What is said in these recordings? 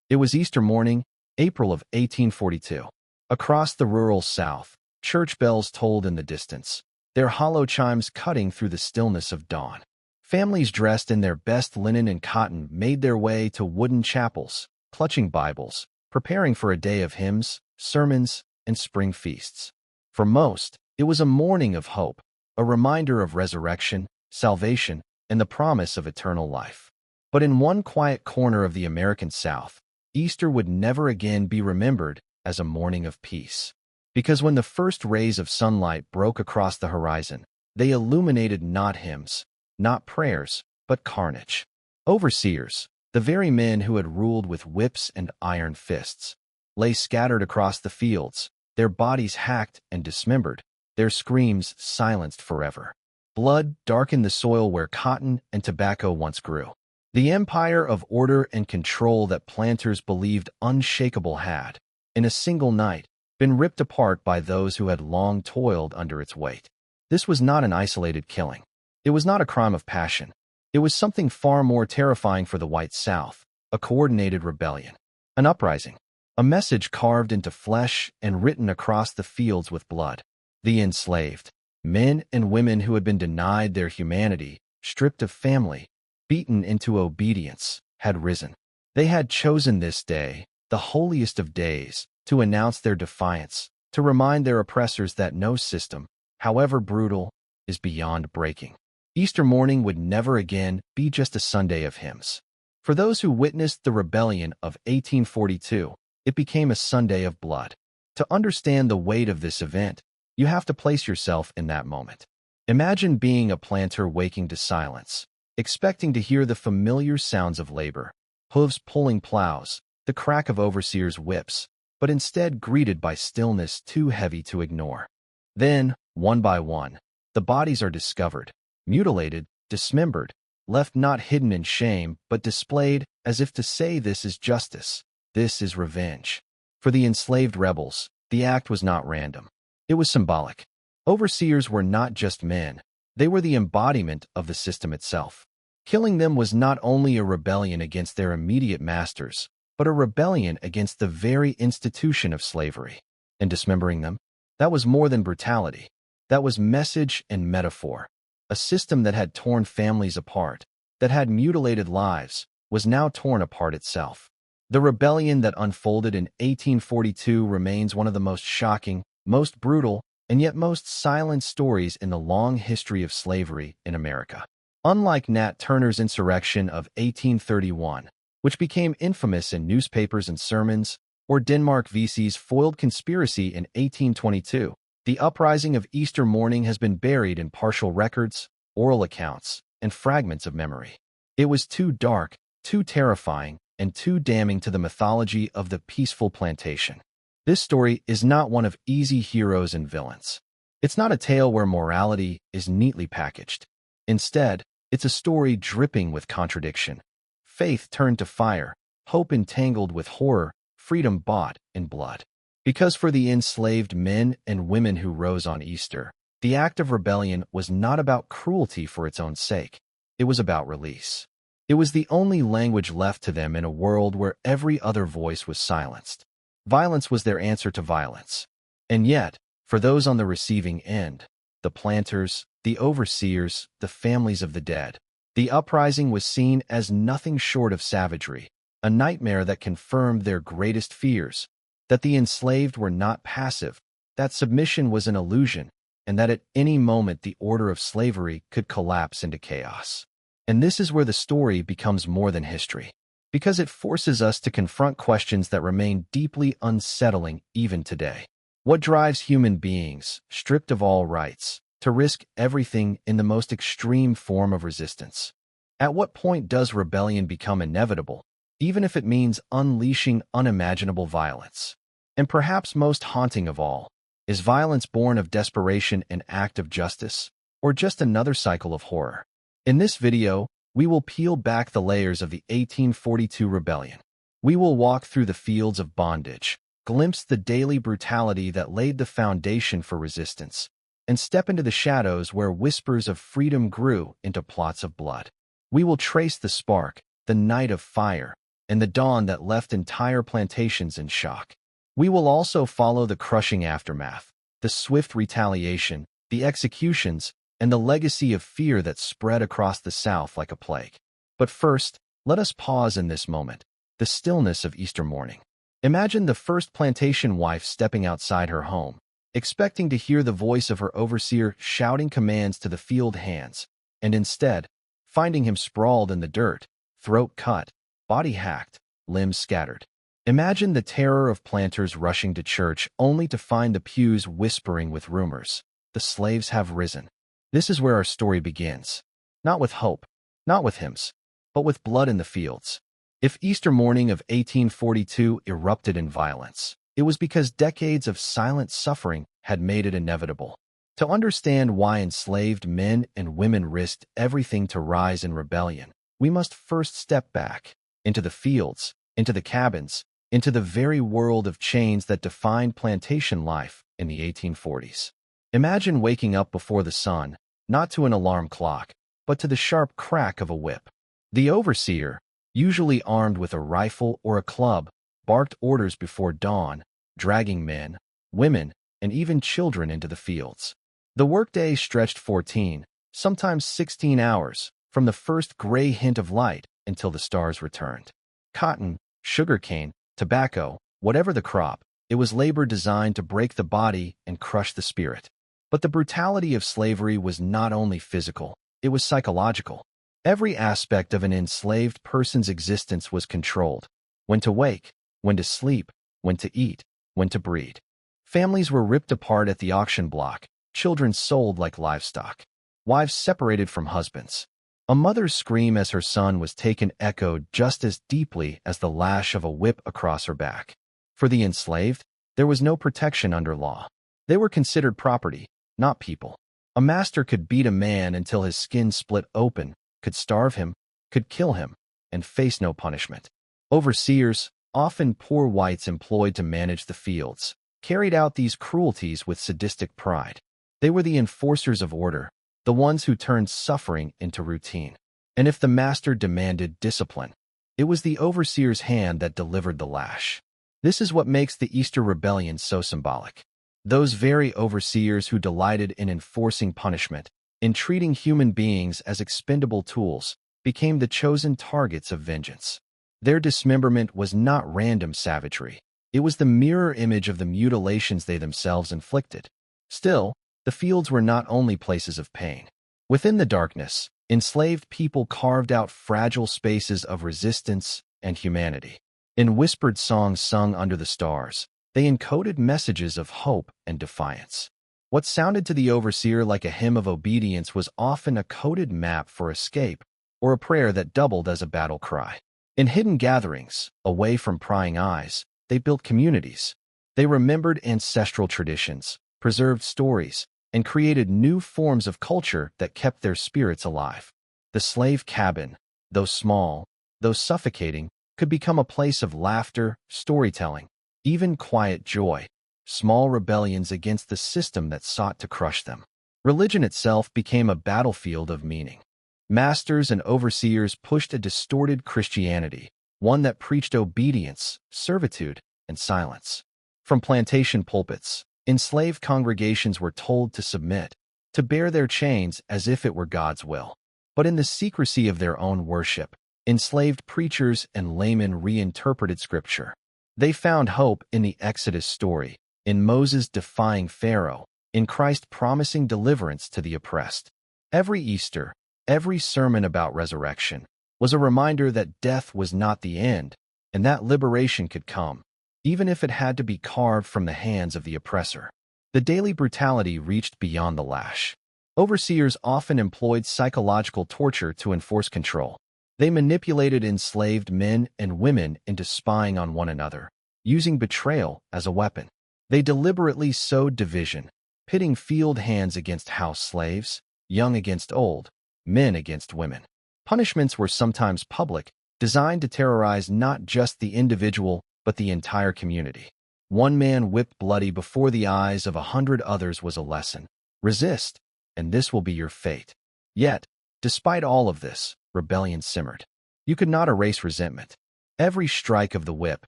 It was Easter morning, April of 1842. Across the rural South, church bells tolled in the distance, their hollow chimes cutting through the stillness of dawn. Families dressed in their best linen and cotton made their way to wooden chapels, clutching Bibles, preparing for a day of hymns, sermons, and spring feasts. For most, it was a morning of hope, a reminder of resurrection, salvation, and the promise of eternal life. But in one quiet corner of the American South, Easter would never again be remembered as a morning of peace. Because when the first rays of sunlight broke across the horizon, they illuminated not hymns, not prayers, but carnage. Overseers, the very men who had ruled with whips and iron fists, lay scattered across the fields, their bodies hacked and dismembered, their screams silenced forever. Blood darkened the soil where cotton and tobacco once grew. The empire of order and control that planters believed unshakable had, in a single night, been ripped apart by those who had long toiled under its weight. This was not an isolated killing. It was not a crime of passion. It was something far more terrifying for the white South, a coordinated rebellion, an uprising, a message carved into flesh and written across the fields with blood. The enslaved, men and women who had been denied their humanity, stripped of family, beaten into obedience, had risen. They had chosen this day, the holiest of days, to announce their defiance, to remind their oppressors that no system, however brutal, is beyond breaking. Easter morning would never again be just a Sunday of hymns. For those who witnessed the rebellion of 1842, it became a Sunday of blood. To understand the weight of this event, you have to place yourself in that moment. Imagine being a planter waking to silence, expecting to hear the familiar sounds of labor, hooves pulling plows, the crack of overseers' whips, but instead greeted by stillness too heavy to ignore. Then, one by one, the bodies are discovered, mutilated, dismembered, left not hidden in shame, but displayed as if to say this is justice, this is revenge. For the enslaved rebels, the act was not random. It was symbolic. Overseers were not just men, they were the embodiment of the system itself. Killing them was not only a rebellion against their immediate masters, but a rebellion against the very institution of slavery. And dismembering them, that was more than brutality. That was message and metaphor. A system that had torn families apart, that had mutilated lives, was now torn apart itself. The rebellion that unfolded in 1842 remains one of the most shocking, most brutal, and yet most silent stories in the long history of slavery in America. Unlike Nat Turner's insurrection of 1831, which became infamous in newspapers and sermons, or Denmark Vesey's foiled conspiracy in 1822, the uprising of Easter morning has been buried in partial records, oral accounts, and fragments of memory. It was too dark, too terrifying, and too damning to the mythology of the peaceful plantation. This story is not one of easy heroes and villains. It's not a tale where morality is neatly packaged. Instead, it's a story dripping with contradiction. Faith turned to fire, hope entangled with horror, freedom bought in blood. Because for the enslaved men and women who rose on Easter, the act of rebellion was not about cruelty for its own sake. It was about release. It was the only language left to them in a world where every other voice was silenced. Violence was their answer to violence. And yet, for those on the receiving end, the planters, the overseers, the families of the dead, the uprising was seen as nothing short of savagery, a nightmare that confirmed their greatest fears, that the enslaved were not passive, that submission was an illusion, and that at any moment the order of slavery could collapse into chaos. And this is where the story becomes more than history, because it forces us to confront questions that remain deeply unsettling even today. What drives human beings, stripped of all rights, to risk everything in the most extreme form of resistance? At what point does rebellion become inevitable, even if it means unleashing unimaginable violence? And perhaps most haunting of all, is violence born of desperation an act of justice, or just another cycle of horror? In this video, we will peel back the layers of the 1842 rebellion. We will walk through the fields of bondage, glimpse the daily brutality that laid the foundation for resistance, and step into the shadows where whispers of freedom grew into plots of blood. We will trace the spark, the night of fire, and the dawn that left entire plantations in shock. We will also follow the crushing aftermath, the swift retaliation, the executions, and the legacy of fear that spread across the South like a plague. But first, let us pause in this moment, the stillness of Easter morning. Imagine the first plantation wife stepping outside her home, expecting to hear the voice of her overseer shouting commands to the field hands, and instead, finding him sprawled in the dirt, throat cut, body hacked, limbs scattered. Imagine the terror of planters rushing to church only to find the pews whispering with rumors. The slaves have risen. This is where our story begins. Not with hope, not with hymns, but with blood in the fields. If Easter morning of 1842 erupted in violence, it was because decades of silent suffering had made it inevitable. To understand why enslaved men and women risked everything to rise in rebellion, we must first step back into the fields, into the cabins, into the very world of chains that defined plantation life in the 1840s. Imagine waking up before the sun, not to an alarm clock, but to the sharp crack of a whip. The overseer, usually armed with a rifle or a club, barked orders before dawn, dragging men, women, and even children into the fields. The workday stretched 14, sometimes 16 hours, from the first gray hint of light until the stars returned. Cotton, sugarcane, tobacco, whatever the crop, it was labor designed to break the body and crush the spirit. But the brutality of slavery was not only physical, it was psychological. Every aspect of an enslaved person's existence was controlled. When to wake, when to sleep, when to eat, when to breed. Families were ripped apart at the auction block, children sold like livestock, wives separated from husbands. A mother's scream as her son was taken echoed just as deeply as the lash of a whip across her back. For the enslaved, there was no protection under law. They were considered property, not people. A master could beat a man until his skin split open, could starve him, could kill him, and face no punishment. Overseers, often poor whites employed to manage the fields, carried out these cruelties with sadistic pride. They were the enforcers of order, the ones who turned suffering into routine. And if the master demanded discipline, it was the overseer's hand that delivered the lash. This is what makes the Easter Rebellion so symbolic. Those very overseers who delighted in enforcing punishment, in treating human beings as expendable tools, became the chosen targets of vengeance. Their dismemberment was not random savagery. It was the mirror image of the mutilations they themselves inflicted. Still, the fields were not only places of pain. Within the darkness, enslaved people carved out fragile spaces of resistance and humanity. In whispered songs sung under the stars, they encoded messages of hope and defiance. What sounded to the overseer like a hymn of obedience was often a coded map for escape, or a prayer that doubled as a battle cry. In hidden gatherings, away from prying eyes, they built communities. They remembered ancestral traditions, preserved stories, and created new forms of culture that kept their spirits alive. The slave cabin, though small, though suffocating, could become a place of laughter, storytelling, even quiet joy, small rebellions against the system that sought to crush them. Religion itself became a battlefield of meaning. Masters and overseers pushed a distorted Christianity, one that preached obedience, servitude, and silence. From plantation pulpits, enslaved congregations were told to submit, to bear their chains as if it were God's will. But in the secrecy of their own worship, enslaved preachers and laymen reinterpreted Scripture. They found hope in the Exodus story, in Moses defying Pharaoh, in Christ promising deliverance to the oppressed. Every Easter, every sermon about resurrection, was a reminder that death was not the end, and that liberation could come, even if it had to be carved from the hands of the oppressor. The daily brutality reached beyond the lash. Overseers often employed psychological torture to enforce control. They manipulated enslaved men and women into spying on one another, using betrayal as a weapon. They deliberately sowed division, pitting field hands against house slaves, young against old, men against women. Punishments were sometimes public, designed to terrorize not just the individual, but the entire community. One man whipped bloody before the eyes of 100 others was a lesson. Resist, and this will be your fate. Yet, despite all of this, rebellion simmered. You could not erase resentment. Every strike of the whip,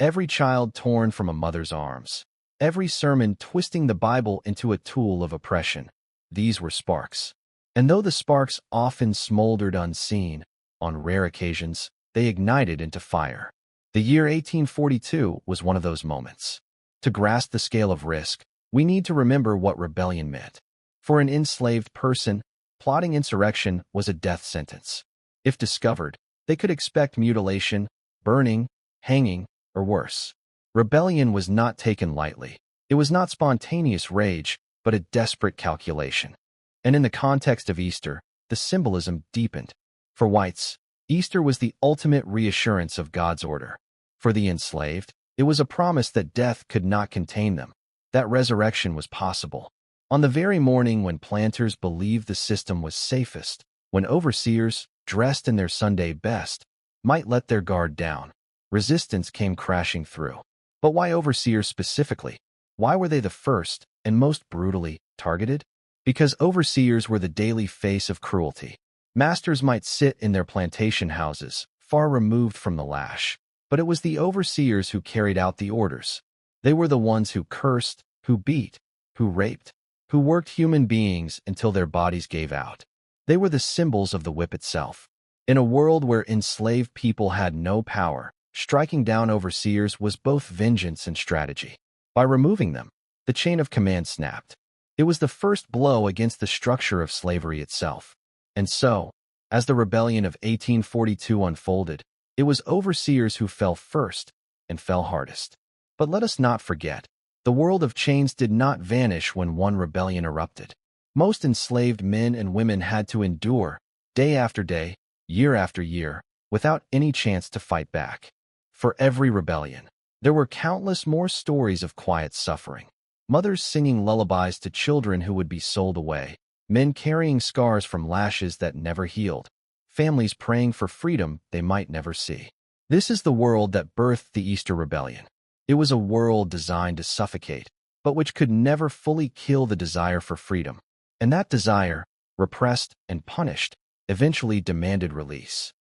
every child torn from a mother's arms, every sermon twisting the Bible into a tool of oppression. These were sparks. And though the sparks often smoldered unseen, on rare occasions, they ignited into fire. The year 1842 was one of those moments. To grasp the scale of risk, we need to remember what rebellion meant. For an enslaved person, plotting insurrection was a death sentence. If discovered, they could expect mutilation, burning, hanging, or worse. Rebellion was not taken lightly. It was not spontaneous rage, but a desperate calculation. And in the context of Easter, the symbolism deepened. For whites, Easter was the ultimate reassurance of God's order. For the enslaved, it was a promise that death could not contain them, that resurrection was possible. On the very morning when planters believed the system was safest, when overseers, dressed in their Sunday best, might let their guard down, resistance came crashing through. But why overseers specifically? Why were they the first and most brutally targeted? Because overseers were the daily face of cruelty. Masters might sit in their plantation houses, far removed from the lash, but it was the overseers who carried out the orders. They were the ones who cursed, who beat, who raped, who worked human beings until their bodies gave out. They were the symbols of the whip itself. In a world where enslaved people had no power, striking down overseers was both vengeance and strategy. By removing them, the chain of command snapped. It was the first blow against the structure of slavery itself. And so, as the rebellion of 1842 unfolded, it was overseers who fell first and fell hardest. But let us not forget, the world of chains did not vanish when one rebellion erupted. Most enslaved men and women had to endure, day after day, year after year, without any chance to fight back. For every rebellion, there were countless more stories of quiet suffering. Mothers singing lullabies to children who would be sold away, men carrying scars from lashes that never healed, families praying for freedom they might never see. This is the world that birthed the Easter Rebellion. It was a world designed to suffocate, but which could never fully kill the desire for freedom. And that desire, repressed and punished, eventually demanded release.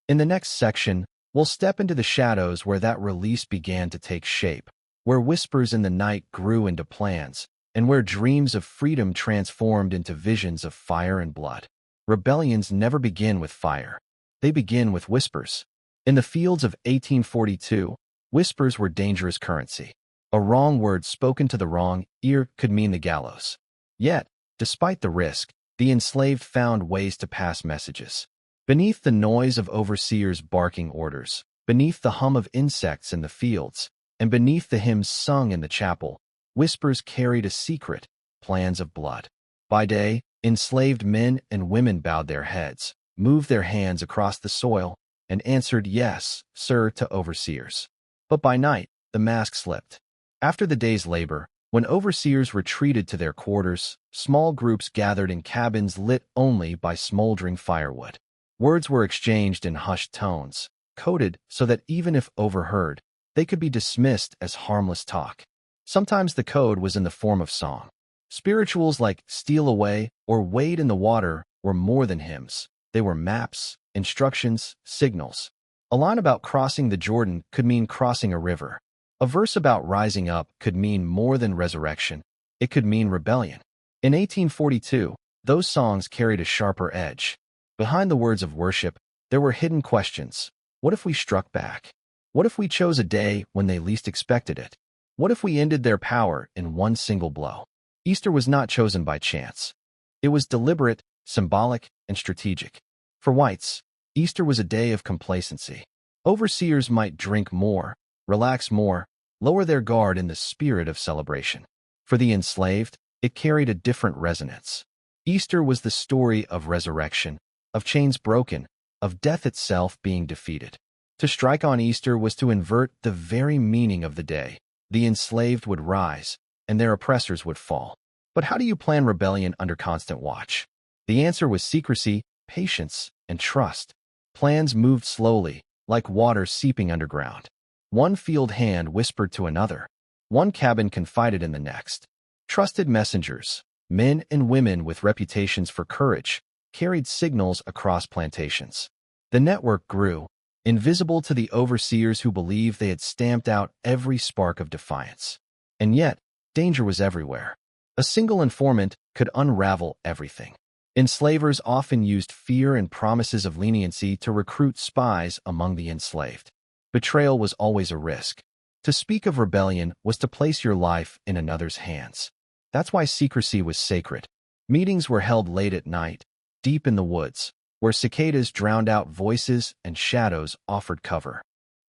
In the next section, we'll step into the shadows where that release began to take shape, where whispers in the night grew into plans, and where dreams of freedom transformed into visions of fire and blood. Rebellions never begin with fire. They begin with whispers. In the fields of 1842, whispers were dangerous currency. A wrong word spoken to the wrong ear could mean the gallows. Yet, despite the risk, the enslaved found ways to pass messages. Beneath the noise of overseers barking orders, beneath the hum of insects in the fields, and beneath the hymns sung in the chapel, whispers carried a secret, plans of blood. By day, enslaved men and women bowed their heads, moved their hands across the soil, and answered yes, sir, to overseers. But by night, the mask slipped. After the day's labor, when overseers retreated to their quarters, small groups gathered in cabins lit only by smoldering firewood. Words were exchanged in hushed tones, coded so that even if overheard, they could be dismissed as harmless talk. Sometimes the code was in the form of song. Spirituals like "Steal Away" or "Wade in the Water" were more than hymns. They were maps, instructions, signals. A line about crossing the Jordan could mean crossing a river. A verse about rising up could mean more than resurrection. It could mean rebellion. In 1842, those songs carried a sharper edge. Behind the words of worship, there were hidden questions. What if we struck back? What if we chose a day when they least expected it? What if we ended their power in one single blow? Easter was not chosen by chance. It was deliberate, symbolic, and strategic. For whites, Easter was a day of complacency. Overseers might drink more, relax more, lower their guard in the spirit of celebration. For the enslaved, it carried a different resonance. Easter was the story of resurrection, of chains broken, of death itself being defeated. To strike on Easter was to invert the very meaning of the day. The enslaved would rise, and their oppressors would fall. But how do you plan rebellion under constant watch? The answer was secrecy, patience, and trust. Plans moved slowly, like water seeping underground. One field hand whispered to another. One cabin confided in the next. Trusted messengers, men and women with reputations for courage, carried signals across plantations. The network grew, invisible to the overseers who believed they had stamped out every spark of defiance. And yet, danger was everywhere. A single informant could unravel everything. Enslavers often used fear and promises of leniency to recruit spies among the enslaved. Betrayal was always a risk. To speak of rebellion was to place your life in another's hands. That's why secrecy was sacred. Meetings were held late at night, deep in the woods, where cicadas drowned out voices and shadows offered cover.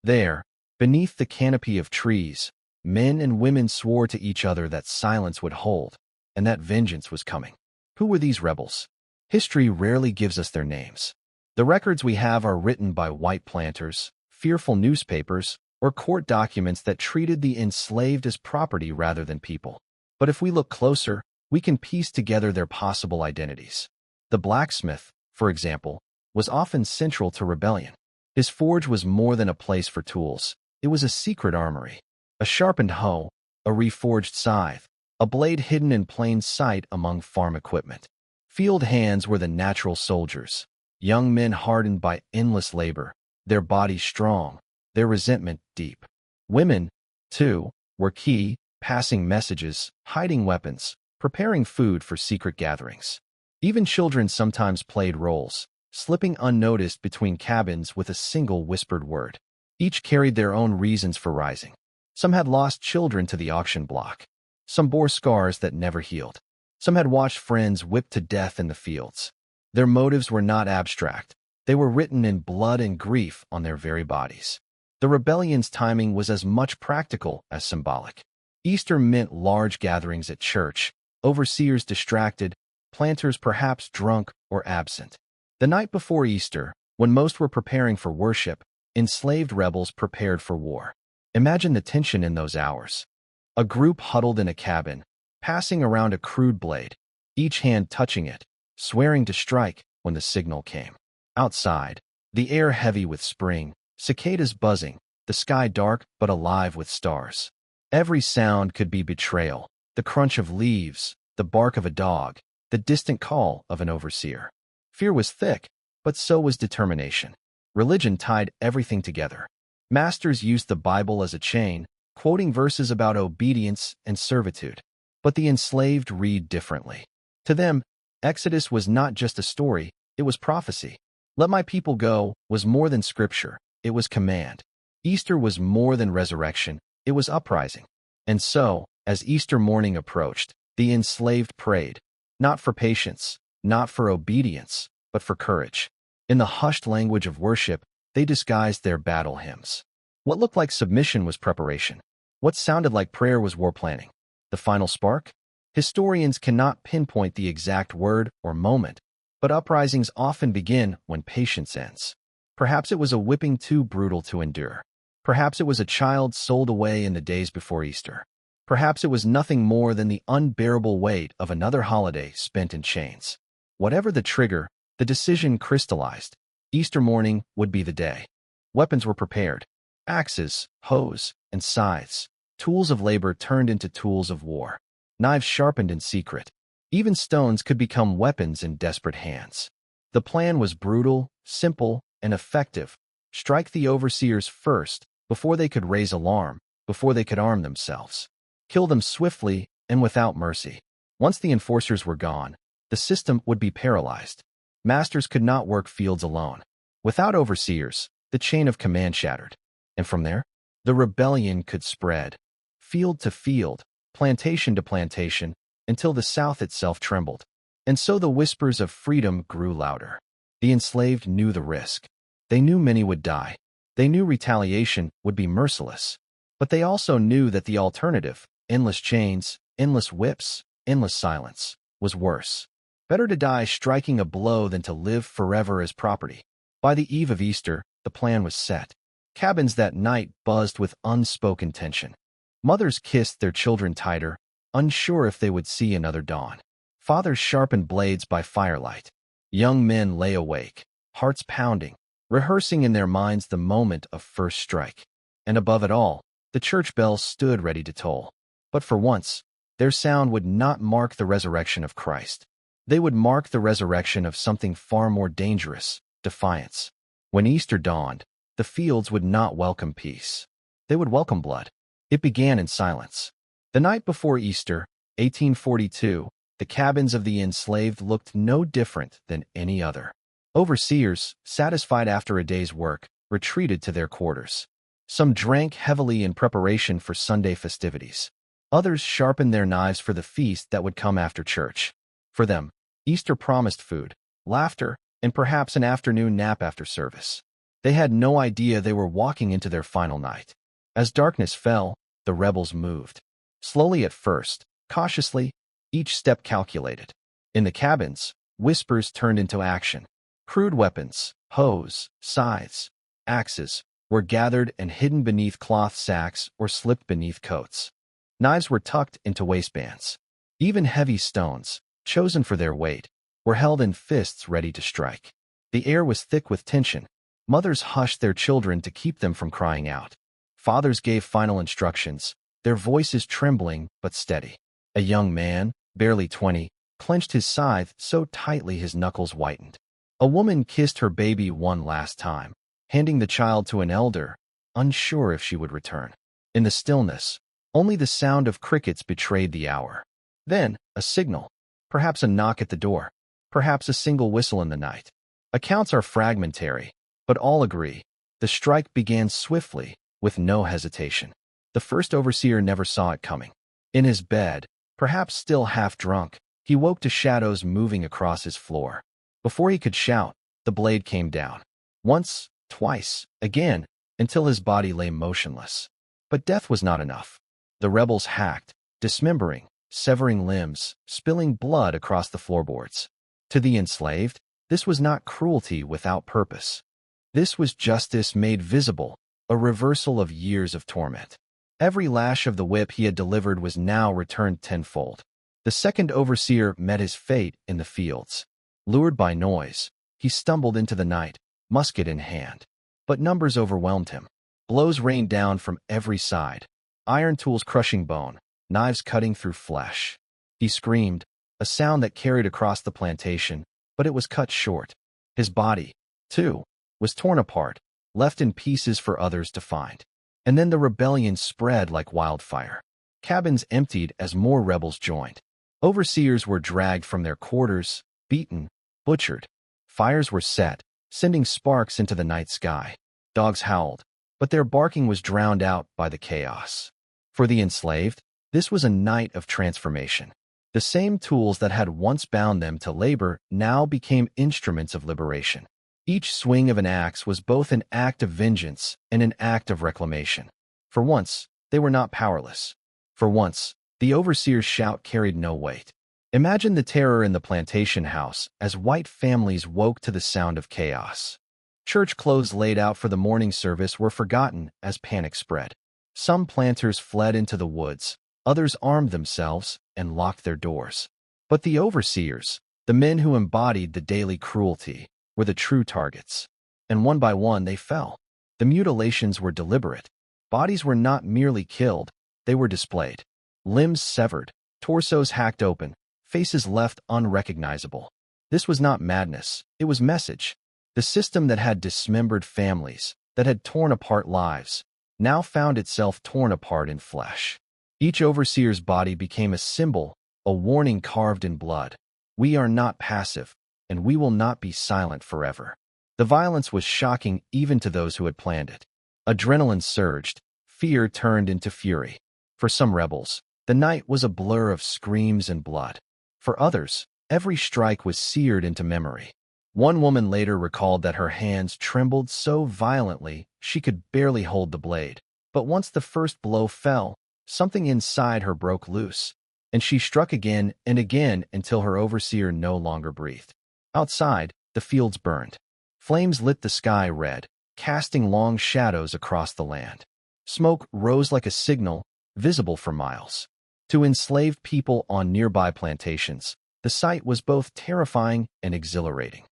There, beneath the canopy of trees, men and women swore to each other that silence would hold, and that vengeance was coming. Who were these rebels? History rarely gives us their names. The records we have are written by white planters, fearful newspapers, or court documents that treated the enslaved as property rather than people. But if we look closer, we can piece together their possible identities. The blacksmith, for example, was often central to rebellion. His forge was more than a place for tools. It was a secret armory. A sharpened hoe, a reforged scythe, a blade hidden in plain sight among farm equipment. Field hands were the natural soldiers, young men hardened by endless labor, their bodies strong, their resentment deep. Women, too, were key, passing messages, hiding weapons, preparing food for secret gatherings. Even children sometimes played roles, slipping unnoticed between cabins with a single whispered word. Each carried their own reasons for rising. Some had lost children to the auction block. Some bore scars that never healed. Some had watched friends whipped to death in the fields. Their motives were not abstract. They were written in blood and grief on their very bodies. The rebellion's timing was as much practical as symbolic. Easter meant large gatherings at church, overseers distracted, planters perhaps drunk or absent. The night before Easter, when most were preparing for worship, enslaved rebels prepared for war. Imagine the tension in those hours. A group huddled in a cabin, passing around a crude blade, each hand touching it, swearing to strike when the signal came. Outside, the air heavy with spring, cicadas buzzing, the sky dark but alive with stars. Every sound could be betrayal, the crunch of leaves, the bark of a dog, the distant call of an overseer. Fear was thick, but so was determination. Religion tied everything together. Masters used the Bible as a chain, quoting verses about obedience and servitude. But the enslaved read differently. To them, Exodus was not just a story, it was prophecy. Let my people go was more than scripture, it was command. Easter was more than resurrection, it was uprising. And so, as Easter morning approached, the enslaved prayed, not for patience, not for obedience, but for courage. In the hushed language of worship, they disguised their battle hymns. What looked like submission was preparation. What sounded like prayer was war planning. The final spark? Historians cannot pinpoint the exact word or moment, but uprisings often begin when patience ends. Perhaps it was a whipping too brutal to endure. Perhaps it was a child sold away in the days before Easter. Perhaps it was nothing more than the unbearable weight of another holiday spent in chains. Whatever the trigger, the decision crystallized. Easter morning would be the day. Weapons were prepared. Axes, hoes, and scythes. Tools of labor turned into tools of war. Knives sharpened in secret. Even stones could become weapons in desperate hands. The plan was brutal, simple, and effective. Strike the overseers first, before they could raise alarm, before they could arm themselves. Kill them swiftly and without mercy. Once the enforcers were gone, the system would be paralyzed. Masters could not work fields alone. Without overseers, the chain of command shattered. And from there, the rebellion could spread. Field to field, plantation to plantation, until the South itself trembled. And so the whispers of freedom grew louder. The enslaved knew the risk. They knew many would die. They knew retaliation would be merciless. But they also knew that the alternative, endless chains, endless whips, endless silence, was worse. Better to die striking a blow than to live forever as property. By the eve of Easter, the plan was set. Cabins that night buzzed with unspoken tension. Mothers kissed their children tighter, unsure if they would see another dawn. Fathers sharpened blades by firelight. Young men lay awake, hearts pounding, rehearsing in their minds the moment of first strike. And above it all, the church bells stood ready to toll. But for once, their sound would not mark the resurrection of Christ. They would mark the resurrection of something far more dangerous, defiance. When Easter dawned, the fields would not welcome peace. They would welcome blood. It began in silence. The night before Easter, 1842, the cabins of the enslaved looked no different than any other. Overseers, satisfied after a day's work, retreated to their quarters. Some drank heavily in preparation for Sunday festivities. Others sharpened their knives for the feast that would come after church. For them, Easter promised food, laughter, and perhaps an afternoon nap after service. They had no idea they were walking into their final night. As darkness fell, the rebels moved. Slowly at first, cautiously, each step calculated. In the cabins, whispers turned into action. Crude weapons, hoes, scythes, axes, were gathered and hidden beneath cloth sacks or slipped beneath coats. Knives were tucked into waistbands. Even heavy stones, chosen for their weight, were held in fists ready to strike. The air was thick with tension. Mothers hushed their children to keep them from crying out. Fathers gave final instructions, their voices trembling but steady. A young man, barely 20, clenched his scythe so tightly his knuckles whitened. A woman kissed her baby one last time, handing the child to an elder, unsure if she would return. In the stillness, only the sound of crickets betrayed the hour. Then, a signal, perhaps a knock at the door, perhaps a single whistle in the night. Accounts are fragmentary, but all agree. The strike began swiftly, with no hesitation. The first overseer never saw it coming. In his bed, perhaps still half drunk, he woke to shadows moving across his floor. Before he could shout, the blade came down. Once, twice, again, until his body lay motionless. But death was not enough. The rebels hacked, dismembering, severing limbs, spilling blood across the floorboards. To the enslaved, this was not cruelty without purpose. This was justice made visible, a reversal of years of torment. Every lash of the whip he had delivered was now returned tenfold. The second overseer met his fate in the fields. Lured by noise, he stumbled into the night, musket in hand. But numbers overwhelmed him. Blows rained down from every side, iron tools crushing bone, knives cutting through flesh. He screamed, a sound that carried across the plantation, but it was cut short. His body, too, was torn apart, left in pieces for others to find. And then the rebellion spread like wildfire. Cabins emptied as more rebels joined. Overseers were dragged from their quarters, beaten, butchered. Fires were set, sending sparks into the night sky. Dogs howled, but their barking was drowned out by the chaos. For the enslaved, this was a night of transformation. The same tools that had once bound them to labor now became instruments of liberation. Each swing of an axe was both an act of vengeance and an act of reclamation. For once, they were not powerless. For once, the overseer's shout carried no weight. Imagine the terror in the plantation house as white families woke to the sound of chaos. Church clothes laid out for the morning service were forgotten as panic spread. Some planters fled into the woods, others armed themselves and locked their doors. But the overseers, the men who embodied the daily cruelty, were the true targets. And one by one they fell. The mutilations were deliberate. Bodies were not merely killed, they were displayed. Limbs severed, torsos hacked open, faces left unrecognizable. This was not madness, it was message. The system that had dismembered families, that had torn apart lives, now found itself torn apart in flesh. Each overseer's body became a symbol, a warning carved in blood. We are not passive, and we will not be silent forever. The violence was shocking even to those who had planned it. Adrenaline surged, fear turned into fury. For some rebels, the night was a blur of screams and blood. For others, every strike was seared into memory. One woman later recalled that her hands trembled so violently she could barely hold the blade. But once the first blow fell, something inside her broke loose, and she struck again and again until her overseer no longer breathed. Outside, the fields burned. Flames lit the sky red, casting long shadows across the land. Smoke rose like a signal, visible for miles. To enslaved people on nearby plantations, the sight was both terrifying and exhilarating.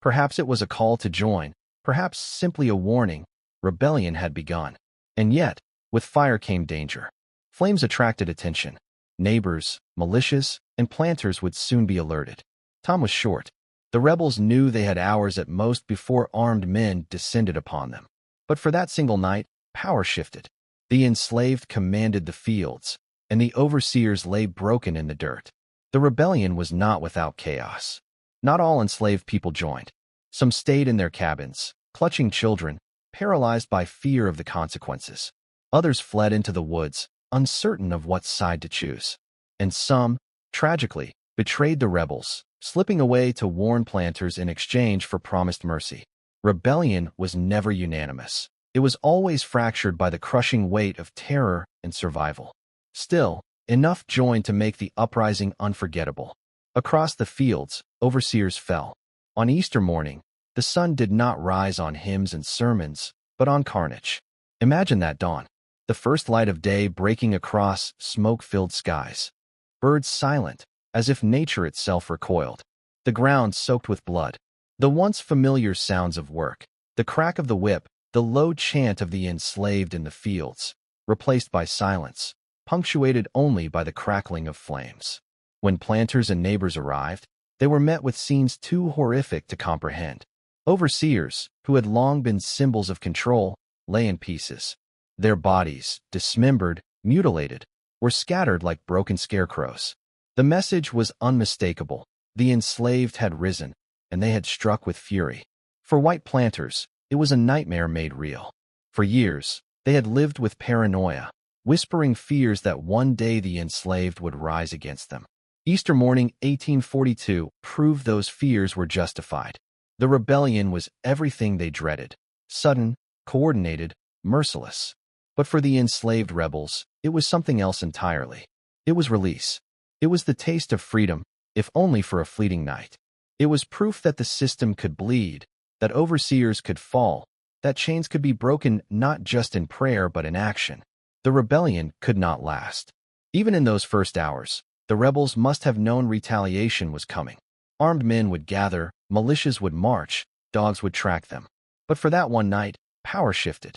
Perhaps it was a call to join, perhaps simply a warning. Rebellion had begun. And yet, with fire came danger. Flames attracted attention. Neighbors, militias, and planters would soon be alerted. Time was short. The rebels knew they had hours at most before armed men descended upon them. But for that single night, power shifted. The enslaved commanded the fields, and the overseers lay broken in the dirt. The rebellion was not without chaos. Not all enslaved people joined. Some stayed in their cabins, clutching children, paralyzed by fear of the consequences. Others fled into the woods, uncertain of what side to choose. And some, tragically, betrayed the rebels, slipping away to warn planters in exchange for promised mercy. Rebellion was never unanimous. It was always fractured by the crushing weight of terror and survival. Still, enough joined to make the uprising unforgettable. Across the fields, overseers fell. On Easter morning, the sun did not rise on hymns and sermons, but on carnage. Imagine that dawn. The first light of day breaking across smoke-filled skies. Birds silent, as if nature itself recoiled. The ground soaked with blood. The once familiar sounds of work, the crack of the whip, the low chant of the enslaved in the fields, replaced by silence, punctuated only by the crackling of flames. When planters and neighbors arrived, they were met with scenes too horrific to comprehend. Overseers, who had long been symbols of control, lay in pieces. Their bodies, dismembered, mutilated, were scattered like broken scarecrows. The message was unmistakable. The enslaved had risen, and they had struck with fury. For white planters, it was a nightmare made real. For years, they had lived with paranoia, whispering fears that one day the enslaved would rise against them. Easter morning 1842 proved those fears were justified. The rebellion was everything they dreaded, sudden, coordinated, merciless. But for the enslaved rebels, it was something else entirely. It was release. It was the taste of freedom, if only for a fleeting night. It was proof that the system could bleed, that overseers could fall, that chains could be broken not just in prayer but in action. The rebellion could not last. Even in those first hours, the rebels must have known retaliation was coming. Armed men would gather, militias would march, dogs would track them. But for that one night, power shifted.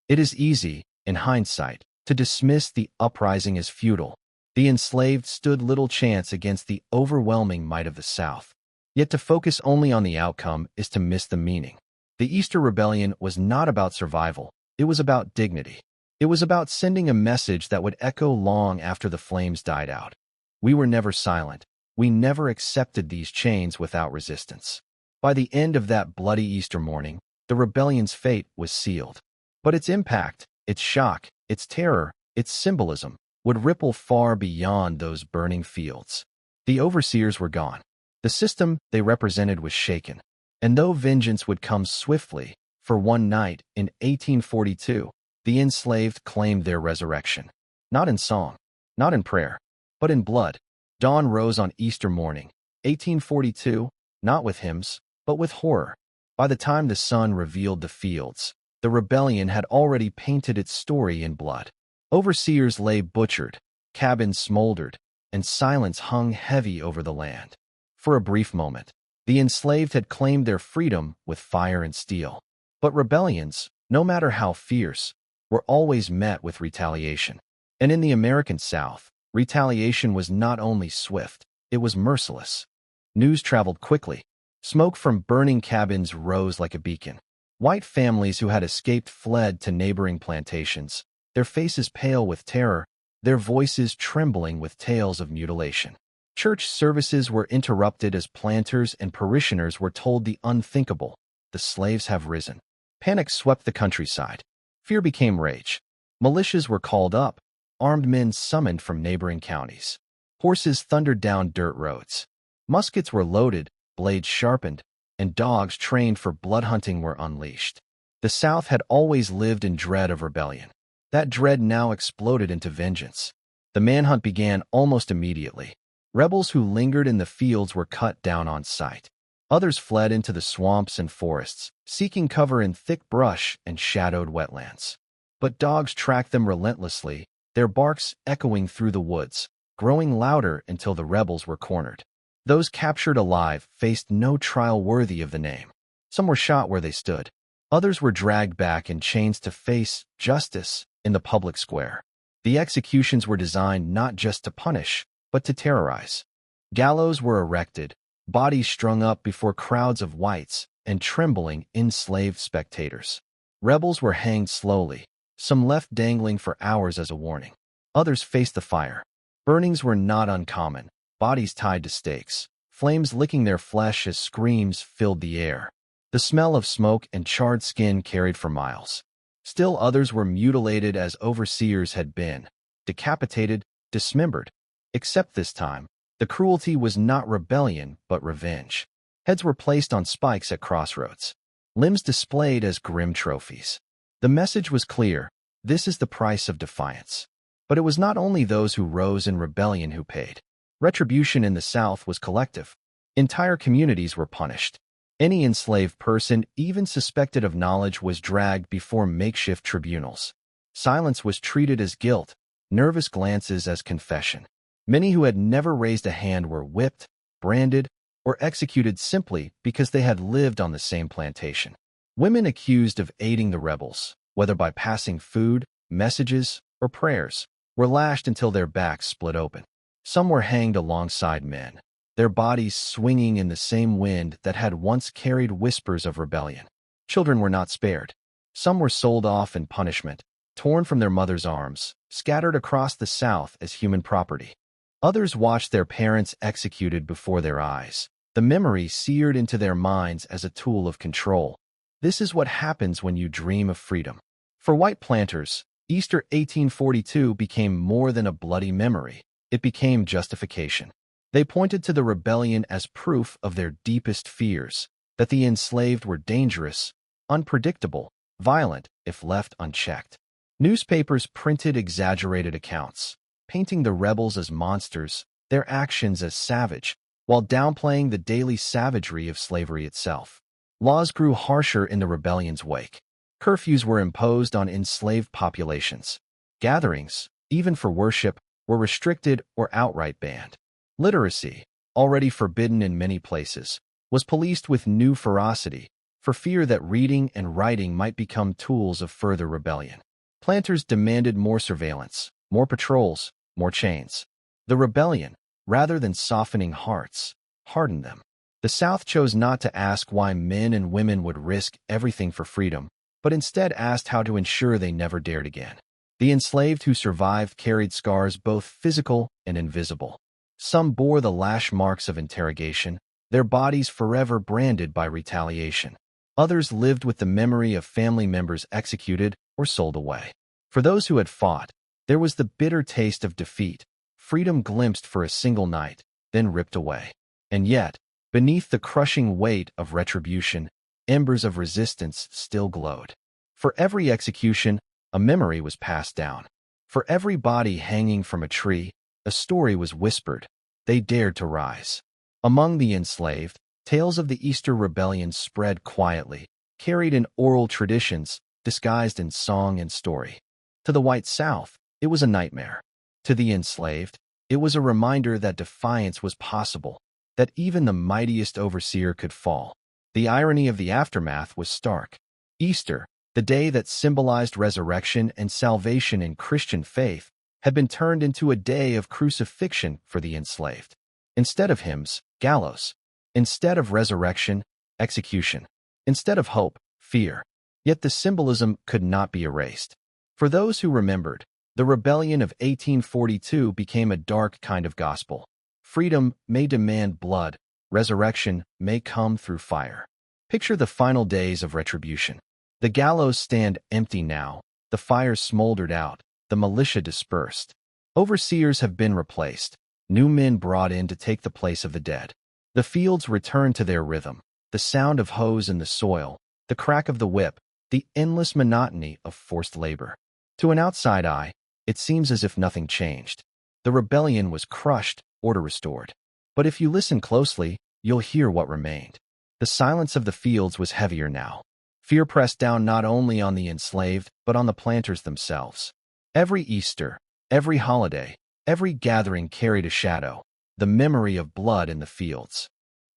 It is easy, in hindsight, to dismiss the uprising as futile. The enslaved stood little chance against the overwhelming might of the South. Yet to focus only on the outcome is to miss the meaning. The Easter Rebellion was not about survival. It was about dignity. It was about sending a message that would echo long after the flames died out. We were never silent. We never accepted these chains without resistance. By the end of that bloody Easter morning, the rebellion's fate was sealed. But its impact, its shock, its terror, its symbolism, would ripple far beyond those burning fields. The overseers were gone. The system they represented was shaken. And though vengeance would come swiftly, for one night in 1842, the enslaved claimed their resurrection. Not in song, not in prayer, but in blood. Dawn rose on Easter morning, 1842, not with hymns, but with horror. By the time the sun revealed the fields, the rebellion had already painted its story in blood. Overseers lay butchered, cabins smoldered, and silence hung heavy over the land. For a brief moment, the enslaved had claimed their freedom with fire and steel. But rebellions, no matter how fierce, were always met with retaliation. And in the American South, retaliation was not only swift, it was merciless. News traveled quickly. Smoke from burning cabins rose like a beacon. White families who had escaped fled to neighboring plantations, their faces pale with terror, their voices trembling with tales of mutilation. Church services were interrupted as planters and parishioners were told the unthinkable: the slaves have risen. Panic swept the countryside. Fear became rage. Militias were called up, armed men summoned from neighboring counties. Horses thundered down dirt roads. Muskets were loaded, blades sharpened, and dogs trained for blood hunting were unleashed. The South had always lived in dread of rebellion. That dread now exploded into vengeance. The manhunt began almost immediately. Rebels who lingered in the fields were cut down on sight. Others fled into the swamps and forests, seeking cover in thick brush and shadowed wetlands. But dogs tracked them relentlessly, their barks echoing through the woods, growing louder until the rebels were cornered. Those captured alive faced no trial worthy of the name. Some were shot where they stood. Others were dragged back in chains to face justice in the public square. The executions were designed not just to punish, but to terrorize. Gallows were erected, bodies strung up before crowds of whites and trembling enslaved spectators. Rebels were hanged slowly, some left dangling for hours as a warning. Others faced the fire. Burnings were not uncommon, bodies tied to stakes, flames licking their flesh as screams filled the air. The smell of smoke and charred skin carried for miles. Still others were mutilated as overseers had been, decapitated, dismembered. Except this time, the cruelty was not rebellion but revenge. Heads were placed on spikes at crossroads, limbs displayed as grim trophies. The message was clear: this is the price of defiance. But it was not only those who rose in rebellion who paid. Retribution in the South was collective. Entire communities were punished. Any enslaved person, even suspected of knowledge, was dragged before makeshift tribunals. Silence was treated as guilt, nervous glances as confession. Many who had never raised a hand were whipped, branded, or executed simply because they had lived on the same plantation. Women accused of aiding the rebels, whether by passing food, messages, or prayers, were lashed until their backs split open. Some were hanged alongside men, their bodies swinging in the same wind that had once carried whispers of rebellion. Children were not spared. Some were sold off in punishment, torn from their mothers' arms, scattered across the South as human property. Others watched their parents executed before their eyes, the memory seared into their minds as a tool of control. This is what happens when you dream of freedom. For white planters, Easter 1842 became more than a bloody memory. It became justification. They pointed to the rebellion as proof of their deepest fears, that the enslaved were dangerous, unpredictable, violent if left unchecked. Newspapers printed exaggerated accounts, painting the rebels as monsters, their actions as savage, while downplaying the daily savagery of slavery itself. Laws grew harsher in the rebellion's wake. Curfews were imposed on enslaved populations. Gatherings, even for worship, were restricted or outright banned. Literacy, already forbidden in many places, was policed with new ferocity, for fear that reading and writing might become tools of further rebellion. Planters demanded more surveillance, more patrols, more chains. The rebellion, rather than softening hearts, hardened them. The South chose not to ask why men and women would risk everything for freedom, but instead asked how to ensure they never dared again. The enslaved who survived carried scars both physical and invisible. Some bore the lash marks of interrogation, their bodies forever branded by retaliation. Others lived with the memory of family members executed or sold away. For those who had fought, there was the bitter taste of defeat, freedom glimpsed for a single night, then ripped away. And yet, beneath the crushing weight of retribution, embers of resistance still glowed. For every execution, a memory was passed down. For every body hanging from a tree, a story was whispered. They dared to rise. Among the enslaved, tales of the Easter Rebellion spread quietly, carried in oral traditions, disguised in song and story. To the white South, it was a nightmare. To the enslaved, it was a reminder that defiance was possible, that even the mightiest overseer could fall. The irony of the aftermath was stark. Easter, the day that symbolized resurrection and salvation in Christian faith, had been turned into a day of crucifixion for the enslaved. Instead of hymns, gallows. Instead of resurrection, execution. Instead of hope, fear. Yet the symbolism could not be erased. For those who remembered, the rebellion of 1842 became a dark kind of gospel. Freedom may demand blood, resurrection may come through fire. Picture the final days of retribution. The gallows stand empty now, the fires smoldered out, the militia dispersed. Overseers have been replaced, new men brought in to take the place of the dead. The fields return to their rhythm, the sound of hoes in the soil, the crack of the whip, the endless monotony of forced labor. To an outside eye, it seems as if nothing changed. The rebellion was crushed, order restored. But if you listen closely, you'll hear what remained. The silence of the fields was heavier now. Fear pressed down not only on the enslaved, but on the planters themselves. Every Easter, every holiday, every gathering carried a shadow, the memory of blood in the fields.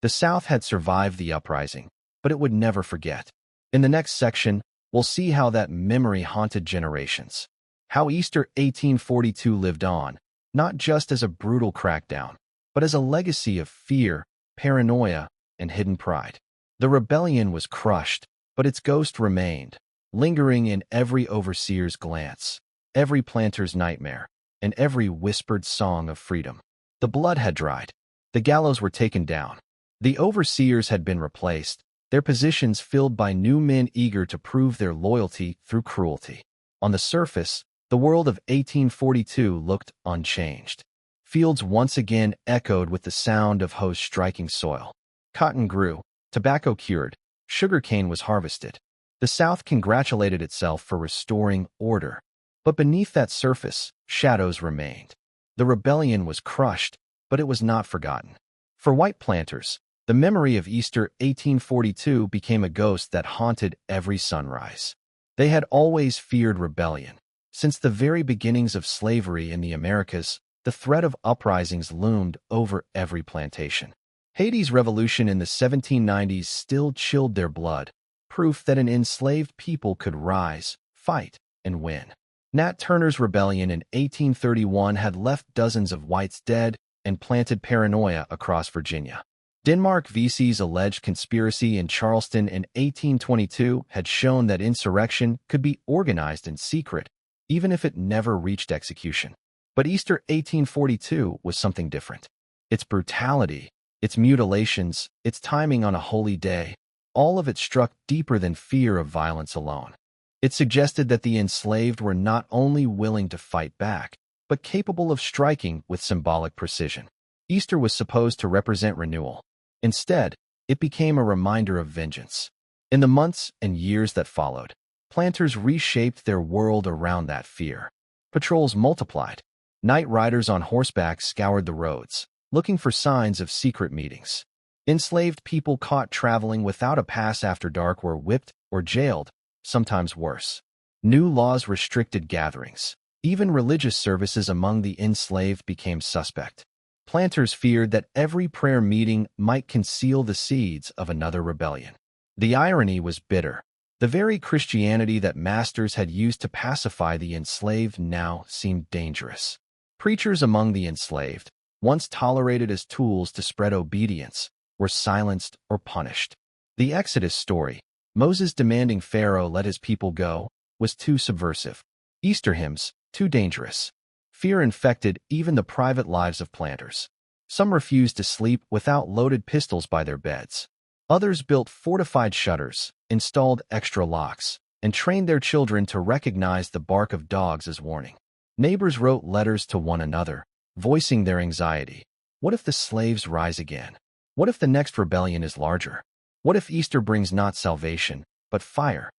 The South had survived the uprising, but it would never forget. In the next section, we'll see how that memory haunted generations. How Easter 1842 lived on, not just as a brutal crackdown, but as a legacy of fear, paranoia, and hidden pride. The rebellion was crushed, but its ghost remained, lingering in every overseer's glance, every planter's nightmare, and every whispered song of freedom. The blood had dried. The gallows were taken down. The overseers had been replaced, their positions filled by new men eager to prove their loyalty through cruelty. On the surface, the world of 1842 looked unchanged. Fields once again echoed with the sound of hoes striking soil. Cotton grew, tobacco cured, sugarcane was harvested. The South congratulated itself for restoring order. But beneath that surface, shadows remained. The rebellion was crushed, but it was not forgotten. For white planters, the memory of Easter 1842 became a ghost that haunted every sunrise. They had always feared rebellion. Since the very beginnings of slavery in the Americas, the threat of uprisings loomed over every plantation. Haiti's revolution in the 1790s still chilled their blood, proof that an enslaved people could rise, fight, and win. Nat Turner's rebellion in 1831 had left dozens of whites dead and planted paranoia across Virginia. Denmark Vesey's alleged conspiracy in Charleston in 1822 had shown that insurrection could be organized in secret, even if it never reached execution. But Easter 1842 was something different. Its brutality, its mutilations, its timing on a holy day, all of it struck deeper than fear of violence alone. It suggested that the enslaved were not only willing to fight back, but capable of striking with symbolic precision. Easter was supposed to represent renewal. Instead, it became a reminder of vengeance. In the months and years that followed, planters reshaped their world around that fear. Patrols multiplied. Night riders on horseback scoured the roads, looking for signs of secret meetings. Enslaved people caught traveling without a pass after dark were whipped or jailed, sometimes worse. New laws restricted gatherings. Even religious services among the enslaved became suspect. Planters feared that every prayer meeting might conceal the seeds of another rebellion. The irony was bitter. The very Christianity that masters had used to pacify the enslaved now seemed dangerous. Preachers among the enslaved, once tolerated as tools to spread obedience, were silenced or punished. The Exodus story, Moses demanding Pharaoh let his people go, was too subversive. Easter hymns, too dangerous. Fear infected even the private lives of planters. Some refused to sleep without loaded pistols by their beds. Others built fortified shutters, installed extra locks, and trained their children to recognize the bark of dogs as warning. Neighbors wrote letters to one another, voicing their anxiety. What if the slaves rise again? What if the next rebellion is larger? What if Easter brings not salvation, but fire?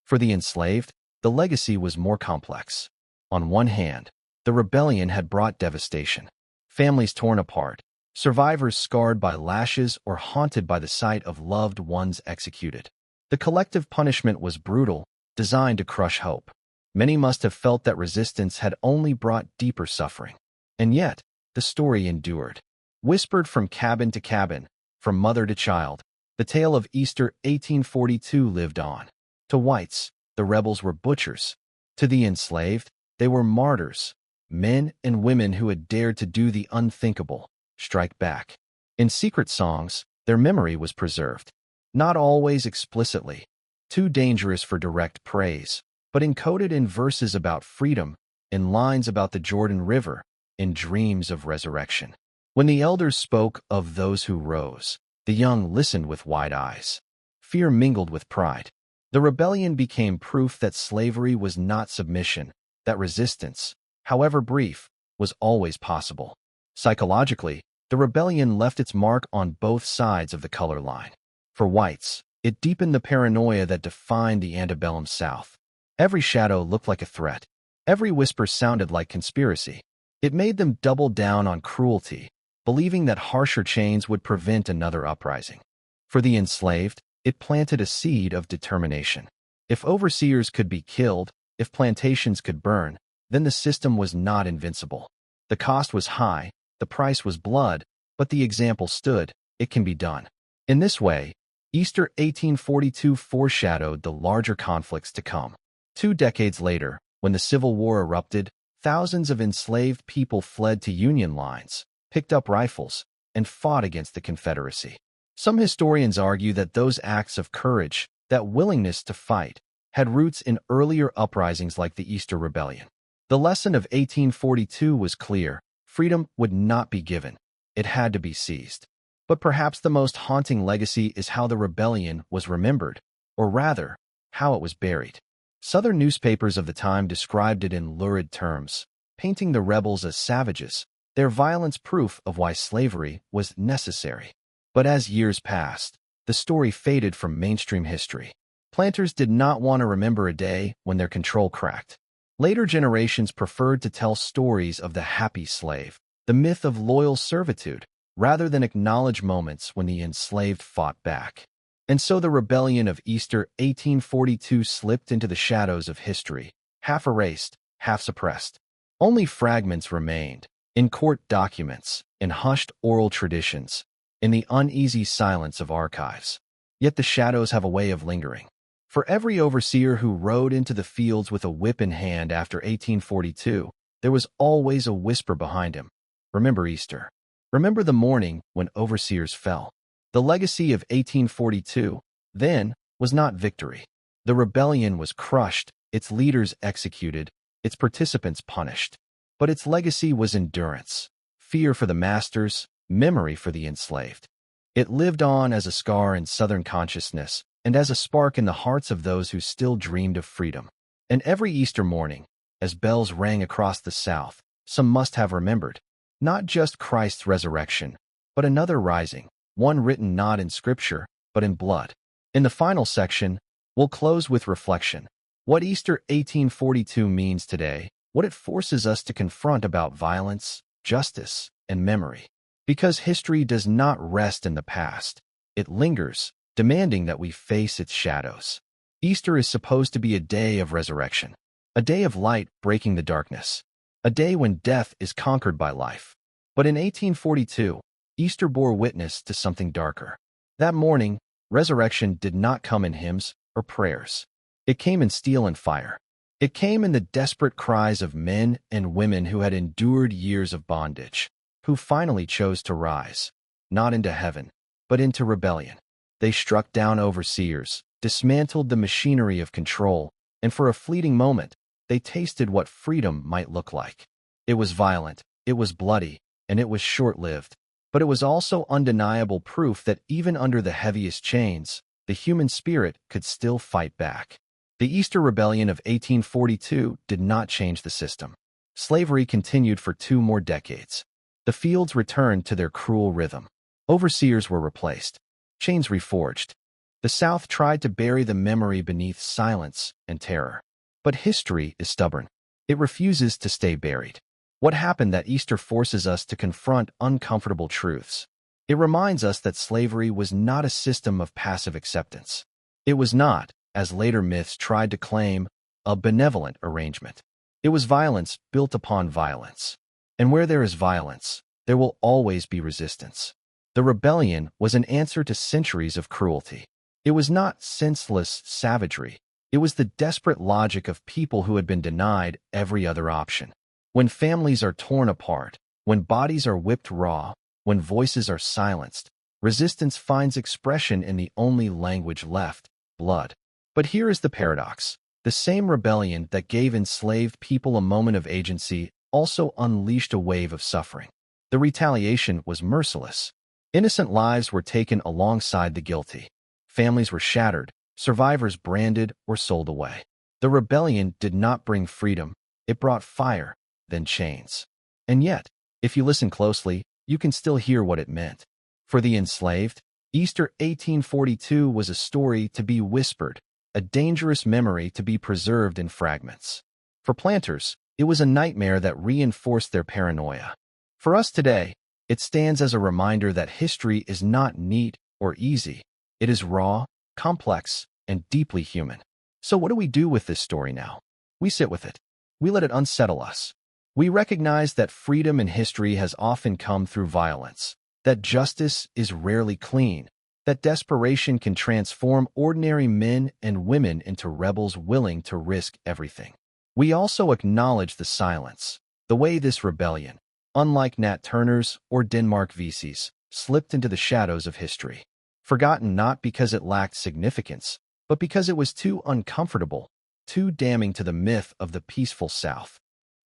For the enslaved, the legacy was more complex. On one hand, the rebellion had brought devastation. Families torn apart, survivors scarred by lashes or haunted by the sight of loved ones executed. The collective punishment was brutal, designed to crush hope. Many must have felt that resistance had only brought deeper suffering. And yet, the story endured. Whispered from cabin to cabin, from mother to child, the tale of Easter 1842 lived on. To whites, the rebels were butchers. To the enslaved, they were martyrs, men and women who had dared to do the unthinkable, strike back. In secret songs, their memory was preserved. Not always explicitly, too dangerous for direct praise, but encoded in verses about freedom, in lines about the Jordan River, in dreams of resurrection. When the elders spoke of those who rose, the young listened with wide eyes. Fear mingled with pride. The rebellion became proof that slavery was not submission, that resistance, however brief, was always possible. Psychologically, the rebellion left its mark on both sides of the color line. For whites, it deepened the paranoia that defined the antebellum South. Every shadow looked like a threat. Every whisper sounded like conspiracy. It made them double down on cruelty, believing that harsher chains would prevent another uprising. For the enslaved, it planted a seed of determination. If overseers could be killed, if plantations could burn, then the system was not invincible. The cost was high, the price was blood, but the example stood. It can be done. In this way, Easter 1842 foreshadowed the larger conflicts to come. 2 decades later, when the Civil War erupted, thousands of enslaved people fled to Union lines, picked up rifles, and fought against the Confederacy. Some historians argue that those acts of courage, that willingness to fight, had roots in earlier uprisings like the Easter Rebellion. The lesson of 1842 was clear: freedom would not be given, it had to be seized. But perhaps the most haunting legacy is how the rebellion was remembered, or rather, how it was buried. Southern newspapers of the time described it in lurid terms, painting the rebels as savages, their violence proof of why slavery was necessary. But as years passed, the story faded from mainstream history. Planters did not want to remember a day when their control cracked. Later generations preferred to tell stories of the happy slave, the myth of loyal servitude, rather than acknowledge moments when the enslaved fought back. And so the rebellion of Easter 1842 slipped into the shadows of history, half erased, half suppressed. Only fragments remained, in court documents, in hushed oral traditions, in the uneasy silence of archives. Yet the shadows have a way of lingering. For every overseer who rode into the fields with a whip in hand after 1842, there was always a whisper behind him. Remember Easter. Remember the morning when overseers fell. The legacy of 1842, then, was not victory. The rebellion was crushed, its leaders executed, its participants punished. But its legacy was endurance, fear for the masters, memory for the enslaved. It lived on as a scar in Southern consciousness and as a spark in the hearts of those who still dreamed of freedom. And every Easter morning, as bells rang across the South, some must have remembered, not just Christ's resurrection, but another rising, one written not in scripture, but in blood. In the final section, we'll close with reflection. What Easter 1842 means today, what it forces us to confront about violence, justice, and memory. Because history does not rest in the past, it lingers, demanding that we face its shadows. Easter is supposed to be a day of resurrection, a day of light breaking the darkness, a day when death is conquered by life. But in 1842, Easter bore witness to something darker. That morning, resurrection did not come in hymns or prayers. It came in steel and fire. It came in the desperate cries of men and women who had endured years of bondage, who finally chose to rise, not into heaven, but into rebellion. They struck down overseers, dismantled the machinery of control, and for a fleeting moment, they tasted what freedom might look like. It was violent, it was bloody, and it was short-lived. But it was also undeniable proof that even under the heaviest chains, the human spirit could still fight back. The Easter Rebellion of 1842 did not change the system. Slavery continued for 2 more decades. The fields returned to their cruel rhythm. Overseers were replaced, chains reforged. The South tried to bury the memory beneath silence and terror. But history is stubborn. It refuses to stay buried. What happened that Easter forces us to confront uncomfortable truths. It reminds us that slavery was not a system of passive acceptance. It was not, as later myths tried to claim, a benevolent arrangement. It was violence built upon violence. And where there is violence, there will always be resistance. The rebellion was an answer to centuries of cruelty. It was not senseless savagery. It was the desperate logic of people who had been denied every other option. When families are torn apart, when bodies are whipped raw, when voices are silenced, resistance finds expression in the only language left, blood. But here is the paradox. The same rebellion that gave enslaved people a moment of agency also unleashed a wave of suffering. The retaliation was merciless. Innocent lives were taken alongside the guilty. Families were shattered, survivors branded or sold away. The rebellion did not bring freedom, it brought fire, then chains. And yet, if you listen closely, you can still hear what it meant. For the enslaved, Easter 1842 was a story to be whispered, a dangerous memory to be preserved in fragments. For planters, it was a nightmare that reinforced their paranoia. For us today, it stands as a reminder that history is not neat or easy. It is raw, complex, and deeply human. So what do we do with this story now? We sit with it. We let it unsettle us. We recognize that freedom in history has often come through violence, that justice is rarely clean, that desperation can transform ordinary men and women into rebels willing to risk everything. We also acknowledge the silence, the way this rebellion, unlike Nat Turner's or Denmark Vesey's, slipped into the shadows of history. Forgotten not because it lacked significance, but because it was too uncomfortable, too damning to the myth of the peaceful South.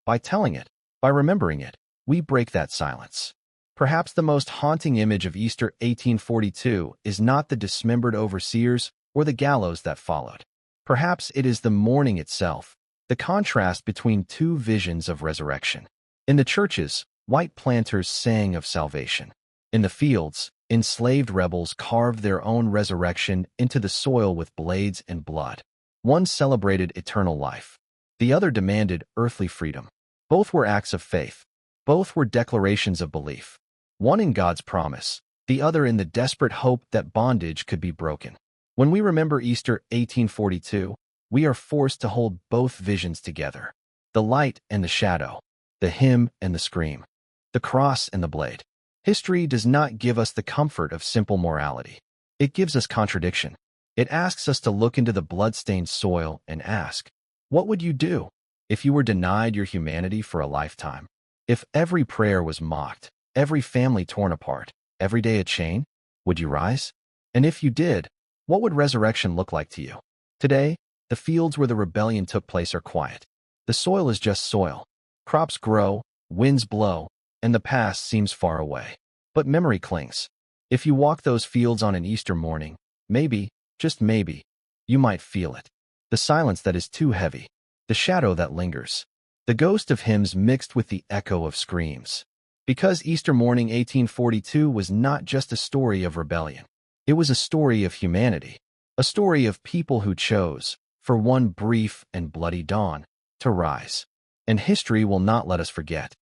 By telling it, by remembering it, we break that silence. Perhaps the most haunting image of Easter 1842 is not the dismembered overseers or the gallows that followed. Perhaps it is the morning itself, the contrast between two visions of resurrection. In the churches, white planters sang of salvation. In the fields, enslaved rebels carved their own resurrection into the soil with blades and blood. One celebrated eternal life. The other demanded earthly freedom. Both were acts of faith. Both were declarations of belief. One in God's promise, the other in the desperate hope that bondage could be broken. When we remember Easter 1842, we are forced to hold both visions together. The light and the shadow, the hymn and the scream, the cross and the blade. History does not give us the comfort of simple morality. It gives us contradiction. It asks us to look into the blood-stained soil and ask, what would you do if you were denied your humanity for a lifetime? If every prayer was mocked, every family torn apart, every day a chain, would you rise? And if you did, what would resurrection look like to you? Today, the fields where the rebellion took place are quiet. The soil is just soil. Crops grow, winds blow, and the past seems far away. But memory clings. If you walk those fields on an Easter morning, maybe, just maybe, you might feel it. The silence that is too heavy, the shadow that lingers, the ghost of hymns mixed with the echo of screams. Because Easter morning 1842 was not just a story of rebellion. It was a story of humanity, a story of people who chose, for one brief and bloody dawn, to rise. And history will not let us forget.